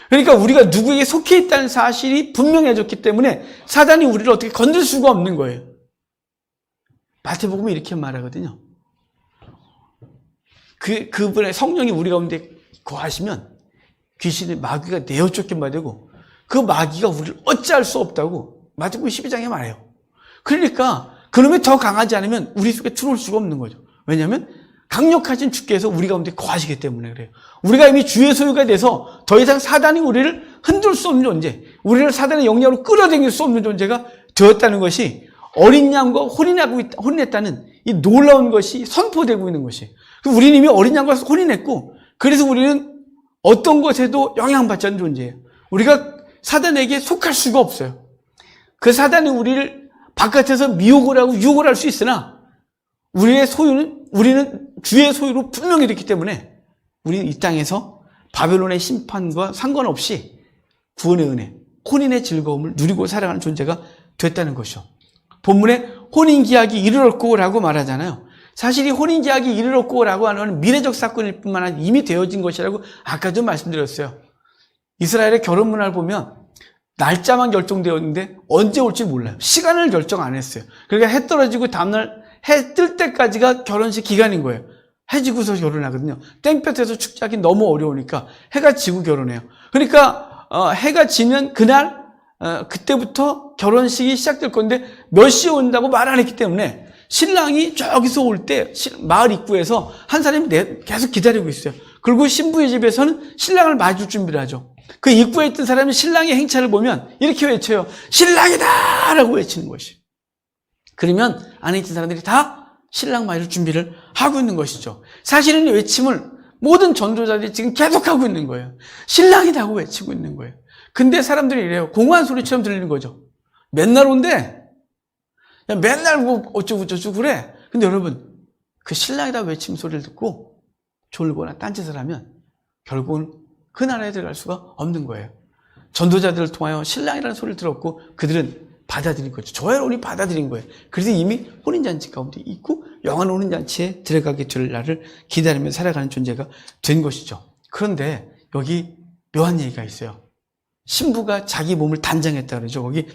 그러니까 우리가 누구에게 속해 있다는 사실이 분명해졌기 때문에 사단이 우리를 어떻게 건들 수가 없는 거예요. 마태복음이 이렇게 말하거든요. 그분의 성령이 우리 가운데 거하시면 귀신의 마귀가 내어 쫓겨만 되고 그 마귀가 우리를 어찌할 수 없다고 마태복음 12장에 말해요. 그러니까 그놈이 더 강하지 않으면 우리 속에 들어올 수가 없는 거죠. 왜냐하면 강력하신 주께서 우리 가운데 거하시기 때문에 그래요. 우리가 이미 주의 소유가 돼서 더 이상 사단이 우리를 흔들 수 없는 존재, 우리를 사단의 영향으로 끌어당길 수 없는 존재가 되었다는 것이 어린 양과 혼인했다는 이 놀라운 것이 선포되고 있는 것이. 우리는 이미 어린 양과 혼인했고, 그래서 우리는 어떤 것에도 영향받지 않는 존재예요. 우리가 사단에게 속할 수가 없어요. 그 사단이 우리를 바깥에서 미혹을 하고 유혹을 할 수 있으나 우리는 주의 소유로 분명히 있기 때문에 우리는 이 땅에서 바벨론의 심판과 상관없이 구원의 은혜, 혼인의 즐거움을 누리고 살아가는 존재가 됐다는 것이죠. 본문에 혼인계약이 이르렀고라고 말하잖아요. 사실 이 혼인계약이 이르렀고라고 하는 미래적 사건일 뿐만 아니라 이미 되어진 것이라고 아까도 말씀드렸어요. 이스라엘의 결혼 문화를 보면 날짜만 결정되었는데 언제 올지 몰라요. 시간을 결정 안 했어요. 그러니까 해 떨어지고 다음날 해 뜰 때까지가 결혼식 기간인 거예요. 해 지고서 결혼하거든요. 땡볕에서 축제하기 너무 어려우니까 해가 지고 결혼해요. 그러니까 해가 지면 그날 그때부터 결혼식이 시작될 건데 몇 시에 온다고 말 안 했기 때문에 신랑이 저기서 올 때 마을 입구에서 한 사람이 계속 기다리고 있어요. 그리고 신부의 집에서는 신랑을 맞을 준비를 하죠. 그 입구에 있던 사람이 신랑의 행차를 보면 이렇게 외쳐요. 신랑이다! 라고 외치는 것이. 그러면 안에 있던 사람들이 다 신랑 맞을 준비를 하고 있는 것이죠. 사실은 이 외침을 모든 전도자들이 지금 계속하고 있는 거예요. 신랑이다 하고 외치고 있는 거예요. 근데 사람들이 이래요. 공허한 소리처럼 들리는 거죠. 맨날 온대. 맨날 뭐 어쩌고 저쩌고 그래. 근데 여러분, 그 신랑이다 외침 소리를 듣고 졸거나 딴짓을 하면 결국은 그 나라에 들어갈 수가 없는 거예요. 전도자들을 통하여 신랑이라는 소리를 들었고 그들은 받아들인 거죠. 저야론이 받아들인 거예요. 그래서 이미 혼인잔치 가운데 있고 영원한 혼인잔치에 들어가게 될 날을 기다리며 살아가는 존재가 된 것이죠. 그런데 여기 묘한 얘기가 있어요. 신부가 자기 몸을 단장했다 그러죠. 거기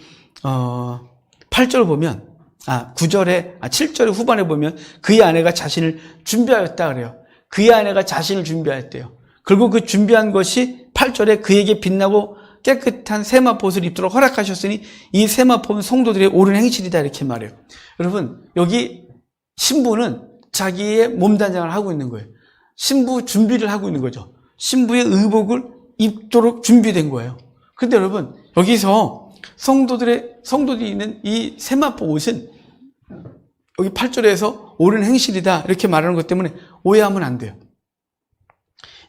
8절 보면 7절의 후반에 보면 그의 아내가 자신을 준비하였다 그래요. 그의 아내가 자신을 준비하였대요. 그리고 그 준비한 것이 8절에 그에게 빛나고 깨끗한 세마포옷을 입도록 허락하셨으니 이 세마포는 성도들의 옳은 행실이다 이렇게 말해요. 여러분, 여기 신부는 자기의 몸단장을 하고 있는 거예요. 신부 준비를 하고 있는 거죠. 신부의 의복을 입도록 준비된 거예요. 근데 여러분, 여기서 성도들이 있는 이 세마포 옷은 여기 8절에서 옳은 행실이다 이렇게 말하는 것 때문에 오해하면 안 돼요.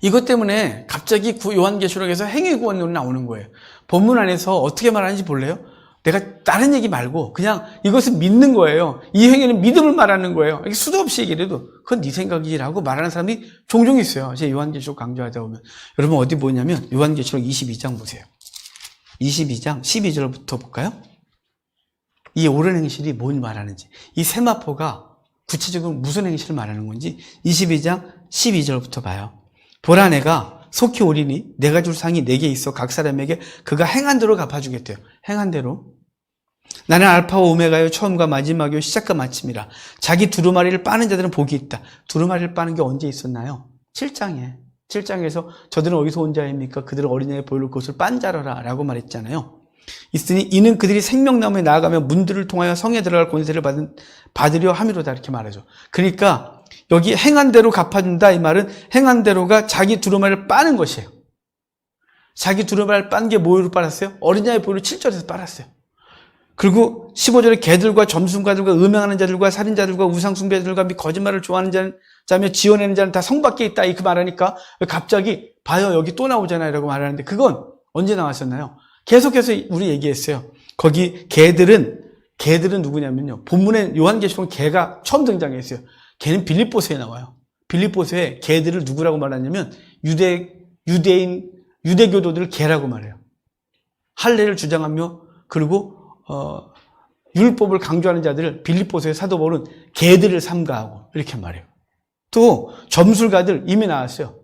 이것 때문에 갑자기 요한계시록에서 행위구원론이 나오는 거예요. 본문 안에서 어떻게 말하는지 볼래요? 내가 다른 얘기 말고 그냥 이것은 믿는 거예요. 이 행위는 믿음을 말하는 거예요. 이게 수도 없이 얘기를 해도 그건 네 생각이라고 말하는 사람이 종종 있어요. 제 요한계시록 강조하다 보면. 여러분 어디 보냐면 요한계시록 22장 보세요. 22장 12절부터 볼까요? 이 옳은 행실이 뭘 말하는지, 이 세마포가 구체적으로 무슨 행실을 말하는 건지 22장 12절부터 봐요. 보라 내가 속히 오리니 내가 줄 상이 내게 있어 각 사람에게 그가 행한 대로 갚아주겠대요. 행한 대로. 나는 알파와 오메가요, 처음과 마지막이요, 시작과 마침이라. 자기 두루마리를 빠는 자들은 복이 있다. 두루마리를 빠는 게 언제 있었나요? 7장에. 7장에서 저들은 어디서 온 자입니까? 그들은 어린아이의 보혈로 그것을 빤자라라 라고 말했잖아요. 있으니 이는 그들이 생명나무에 나아가며 문들을 통하여 성에 들어갈 권세를 받으려 함이로다 이렇게 말하죠. 그러니까 여기 행한 대로 갚아준다 이 말은 행한 대로가 자기 두루마리를 빠는 것이에요. 자기 두루마리를 빤 게 뭐로 빨았어요? 어린아이의 보혈로 7절에서 빨았어요. 그리고 15절에 개들과 점순가들과 음행하는 자들과 살인자들과 우상숭배자들과 및 거짓말을 좋아하는 자며 지어내는 자는 다 성 밖에 있다 이렇게 말하니까 갑자기 봐요 여기 또 나오잖아요 라고 말하는데 그건 언제 나왔었나요? 계속해서 우리 얘기했어요. 거기 개들은 누구냐면요. 본문에 요한계시록 개가 처음 등장했어요. 개는 빌립보서에 나와요. 빌립보서에 개들을 누구라고 말하냐면 유대교도들을 개라고 말해요. 할례를 주장하며 그리고 율법을 강조하는 자들을 빌립보서의 사도 바울은 개들을 삼가하고 이렇게 말해요. 또 점술가들 이미 나왔어요.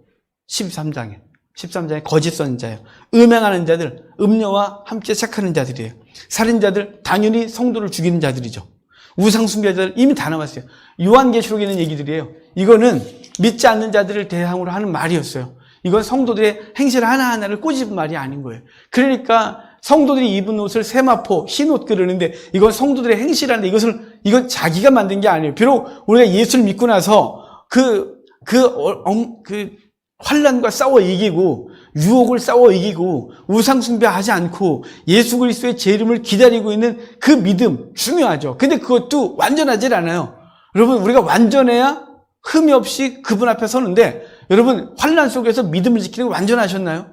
13장에 거짓 선지자예요. 음행하는 자들, 음녀와 함께 착하는 자들이에요. 살인자들 당연히 성도를 죽이는 자들이죠. 우상숭배자들 이미 다 나왔어요. 요한계시록에 있는 얘기들이에요. 이거는 믿지 않는 자들을 대상으로 하는 말이었어요. 이건 성도들의 행실 하나하나를 꼬집은 말이 아닌 거예요. 그러니까 성도들이 입은 옷을 세마포, 흰옷 그러는데 이건 성도들의 행실하는데 이건 자기가 만든 게 아니에요. 비록 우리가 예수를 믿고 나서 환난과 싸워 이기고 유혹을 싸워 이기고 우상숭배하지 않고 예수 그리스도의 제 이름을 기다리고 있는 그 믿음 중요하죠. 근데 그것도 완전하질 않아요. 여러분 우리가 완전해야 흠이 없이 그분 앞에 서는데 여러분 환난 속에서 믿음을 지키는 거 완전하셨나요?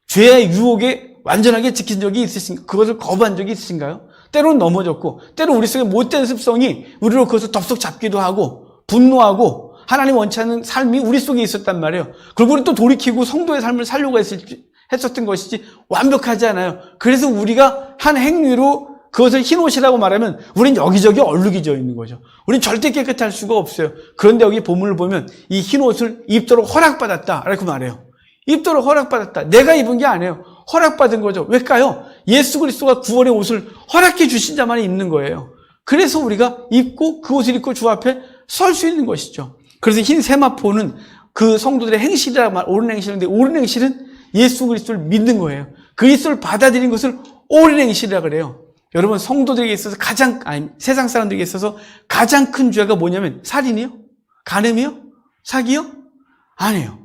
죄의 유혹에 완전하게 지킨 적이 있으신가요? 그것을 거부한 적이 있으신가요? 때로는 넘어졌고 때로 우리 속에 못된 습성이 우리로 그것을 덥석 잡기도 하고 분노하고 하나님 원치 않는 삶이 우리 속에 있었단 말이에요. 그리고 우리 또 돌이키고 성도의 삶을 살려고 했었던 것이지 완벽하지 않아요. 그래서 우리가 한 행위로 그것을 흰옷이라고 말하면 우린 여기저기 얼룩이 져 있는 거죠. 우린 절대 깨끗할 수가 없어요. 그런데 여기 본문을 보면 이 흰옷을 입도록 허락받았다 라고 말해요. 입도록 허락받았다. 내가 입은 게 아니에요. 허락받은 거죠. 왜일까요? 예수 그리스도가 구원의 옷을 허락해 주신 자만이 입는 거예요. 그래서 우리가 입고 그 옷을 입고 주 앞에 설 수 있는 것이죠. 그래서 흰 세마포는 그 성도들의 행실이라고 말, 옳은 행실인데 옳은 행실은 예수 그리스도를 믿는 거예요. 그리스도를 받아들인 것을 옳은 행실이라고 그래요. 여러분 성도들에게 있어서 세상 사람들에게 있어서 가장 큰 죄가 뭐냐면 살인이요? 간음이요? 사기요? 아니에요.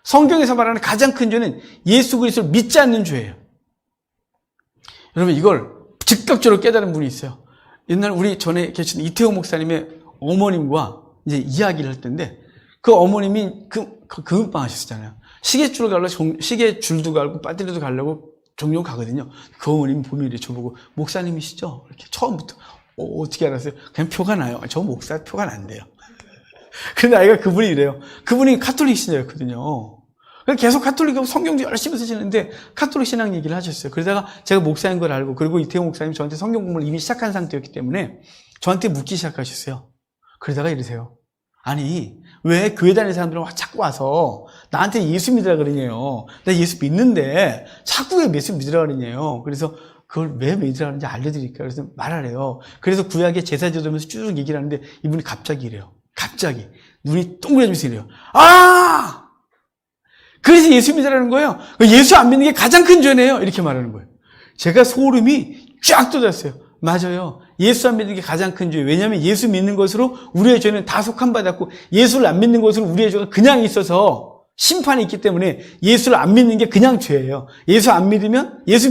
성경에서 말하는 가장 큰 죄는 예수 그리스도를 믿지 않는 죄예요. 여러분 이걸 즉각적으로 깨달은 분이 있어요. 옛날 우리 전에 계신 이태호 목사님의 어머님과 이제 이야기를 할 텐데 그 어머님이 금은방 하셨잖아요. 시계줄도 갈고 배터리도 가려고 종종 가거든요. 그 어머님이 보면 저보고 목사님이시죠? 이렇게 처음부터 어떻게 알았어요? 그냥 표가 나요. 저 목사 표가 난대요. 근데 아이가 그분이 이래요. 그분이 카톨릭 신자였거든요. 계속 카톨릭하고 성경도 열심히 쓰시는데 카톨릭 신앙 얘기를 하셨어요. 그러다가 제가 목사인 걸 알고 그리고 이태호 목사님 저한테 성경 공부를 이미 시작한 상태였기 때문에 저한테 묻기 시작하셨어요. 그러다가 이러세요. 아니 왜 교회 다니는 사람들은 자꾸 와서 나한테 예수 믿으라 그러냐요. 나 예수 믿는데 자꾸 왜 예수 믿으라 그러냐요. 그래서 그걸 왜 믿으라 그러는지 알려드릴까요? 그래서 말하래요. 그래서 구약의 제사지도면서 쭉 얘기를 하는데 이분이 갑자기 이래요. 갑자기 눈이 동그래지면서 이래요. 아! 그래서 예수 믿으라는 거예요. 예수 안 믿는 게 가장 큰 죄네요. 이렇게 말하는 거예요. 제가 소름이 쫙 돋았어요. 맞아요. 예수 안 믿는 게 가장 큰 죄예요. 왜냐하면 예수 믿는 것으로 우리의 죄는 다 속함받았고 예수를 안 믿는 것으로 우리의 죄가 그냥 있어서 심판이 있기 때문에 예수를 안 믿는 게 그냥 죄예요. 예수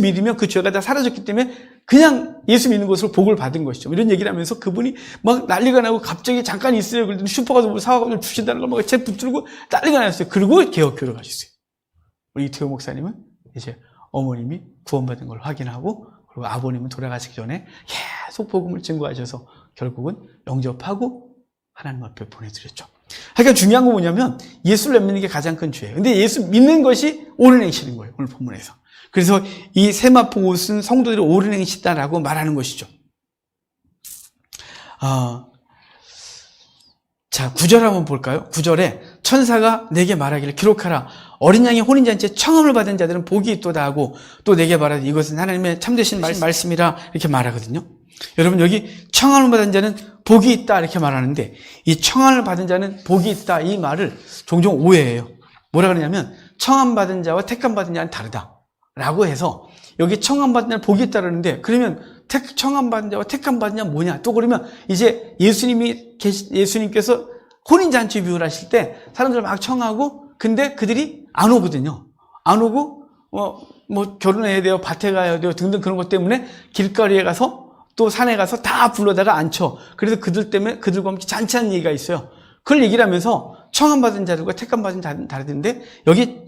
믿으면 그 죄가 다 사라졌기 때문에 그냥 예수 믿는 것으로 복을 받은 것이죠. 이런 얘기를 하면서 그분이 막 난리가 나고 갑자기 잠깐 있어요. 그랬더니 슈퍼 가서 뭐 사와가지고 주신다는 걸 막 제 붙들고 난리가 났어요. 그리고 개혁교로 가셨어요. 우리 이태호 목사님은 이제 어머님이 구원받은 걸 확인하고 그리고 아버님은 돌아가시기 전에 계속 복음을 증거하셔서 결국은 영접하고 하나님 앞에 보내드렸죠. 그러니까 중요한 건 뭐냐면 예수를 안 믿는 게 가장 큰 죄예요. 근데 예수 믿는 것이 옳은 행실인 거예요. 오늘 본문에서. 그래서 이 세마포 옷은 성도들이 옳은 행실이다라고 말하는 것이죠. 자, 9절 한번 볼까요? 9절에 천사가 내게 말하기를 기록하라. 어린 양의 혼인잔치에 청함을 받은 자들은 복이 있도다 하고 또 내게 말하되 이것은 하나님의 참되신 말씀이라 이렇게 말하거든요. 여러분 여기 청함을 받은 자는 복이 있다 이렇게 말하는데 이 청함을 받은 자는 복이 있다 이 말을 종종 오해해요. 뭐라 그러냐면 청함 받은 자와 택함 받은 자는 다르다라고 해서 여기 청함 받은 자는 복이 있다 그러는데 그러면 청함 받은 자와 택함 받은 자는 뭐냐? 또 그러면 이제 예수님께서 혼인잔치 비유를 하실 때 사람들 막 청하고 근데 그들이 안 오거든요. 안 오고 뭐 결혼해야 돼요, 밭에 가야 돼요 등등 그런 것 때문에 길거리에 가서 또 산에 가서 다 불러다가 앉혀. 그래서 그들 때문에 그들과 함께 잔치하는 얘기가 있어요. 그걸 얘기를 하면서 청함 받은 자들과 택함 받은 자들은 다르던데 여기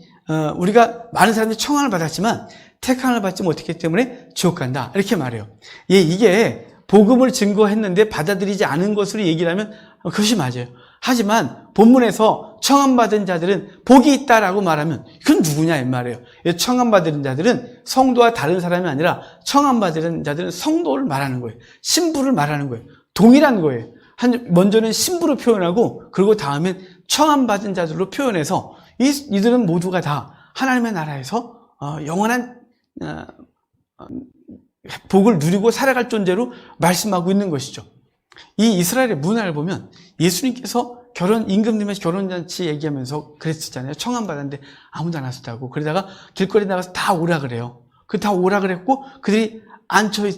우리가 많은 사람들이 청함을 받았지만 택함을 받지 못했기 때문에 지옥 간다 이렇게 말해요. 이게 복음을 증거했는데 받아들이지 않은 것으로 얘기를 하면 그것이 맞아요. 하지만 본문에서 청함받은 자들은 복이 있다라고 말하면 그건 누구냐 이 말이에요. 청함받은 자들은 성도와 다른 사람이 아니라 청함받은 자들은 성도를 말하는 거예요. 신부를 말하는 거예요. 동일한 거예요. 먼저는 신부로 표현하고 그리고 다음엔 청함받은 자들로 표현해서 이들은 모두가 다 하나님의 나라에서 영원한 복을 누리고 살아갈 존재로 말씀하고 있는 것이죠. 이 이스라엘의 문화를 보면 예수님께서 임금님의 결혼잔치 얘기하면서 그랬었잖아요. 청함 받았는데 아무도 안 왔다고. 그러다가 길거리 나가서 다 오라 그래요. 다 오라 그랬고 그들이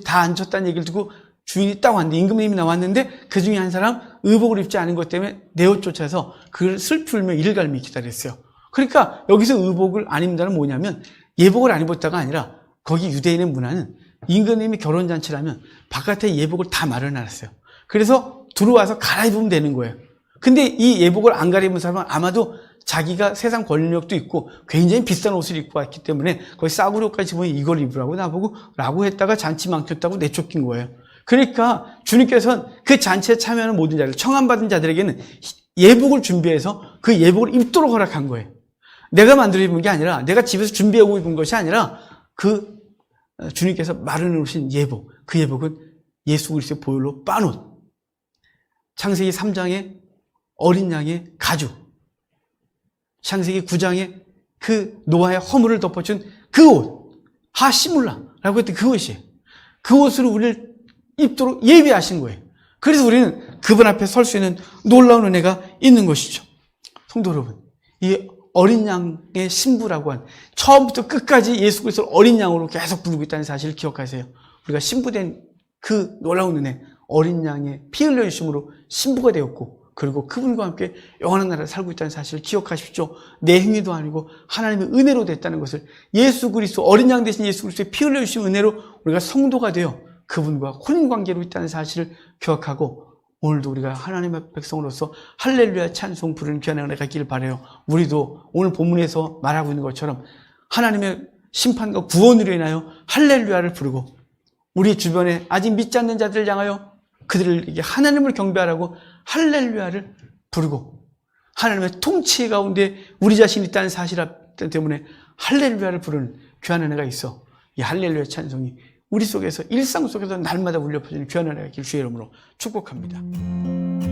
다 앉혔다는 얘기를 듣고 주인이 딱 왔는데 임금님이 나왔는데 그 중에 한 사람 의복을 입지 않은 것 때문에 내옷 쫓아서 그를 슬피 울며 이를 갈미 기다렸어요. 그러니까 여기서 의복을 안 입는다는 뭐냐면 예복을 안 입었다가 아니라 거기 유대인의 문화는 임금님이 결혼잔치라면 바깥에 예복을 다 마련해놨어요. 그래서 들어와서 갈아입으면 되는 거예요. 근데 이 예복을 안 갈아입은 사람은 아마도 자기가 세상 권력도 있고 굉장히 비싼 옷을 입고 왔기 때문에 거기 싸구려 옷까지 보면 이걸 입으라고 나보고 라고 했다가 잔치 망쳤다고 내쫓긴 거예요. 그러니까 주님께서는 그 잔치에 참여하는 모든 자들, 청함받은 자들에게는 예복을 준비해서 그 예복을 입도록 허락한 거예요. 내가 만들어 입은 게 아니라 내가 집에서 준비하고 입은 것이 아니라 그 주님께서 마련해 놓으신 예복, 그 예복은 예수 그리스도의 보혈로 빤 옷. 창세기 3장에 어린 양의 가죽, 창세기 9장에 그 노아의 허물을 덮어준 그 옷, 하시물라라고 했던 그 옷이에요. 그 옷으로 우리를 입도록 예비하신 거예요. 그래서 우리는 그분 앞에 설 수 있는 놀라운 은혜가 있는 것이죠. 성도 여러분, 이 어린 양의 신부라고 한 처음부터 끝까지 예수 그리스도를 어린 양으로 계속 부르고 있다는 사실을 기억하세요. 우리가 신부된 그 놀라운 은혜, 어린 양의 피 흘려 주심으로 신부가 되었고 그리고 그분과 함께 영원한 나라를 살고 있다는 사실을 기억하십시오. 내 행위도 아니고 하나님의 은혜로 됐다는 것을 예수 그리스도 어린 양 대신 예수 그리스도의 피 흘려 주신 은혜로 우리가 성도가 되어 그분과 혼인관계로 있다는 사실을 기억하고 오늘도 우리가 하나님의 백성으로서 할렐루야 찬송 부르는 귀한 은혜가 있기를 바라요. 우리도 오늘 본문에서 말하고 있는 것처럼 하나님의 심판과 구원으로 인하여 할렐루야를 부르고 우리 주변에 아직 믿지 않는 자들을 향하여 그들에게 하나님을 경배하라고 할렐루야를 부르고 하나님의 통치 가운데 우리 자신이 있다는 사실 때문에 할렐루야를 부르는 귀한 은혜가 있어. 이 할렐루야 찬송이 우리 속에서 일상 속에서 날마다 울려 퍼지는 귀한 은혜가 있기를 주의 이름으로 축복합니다.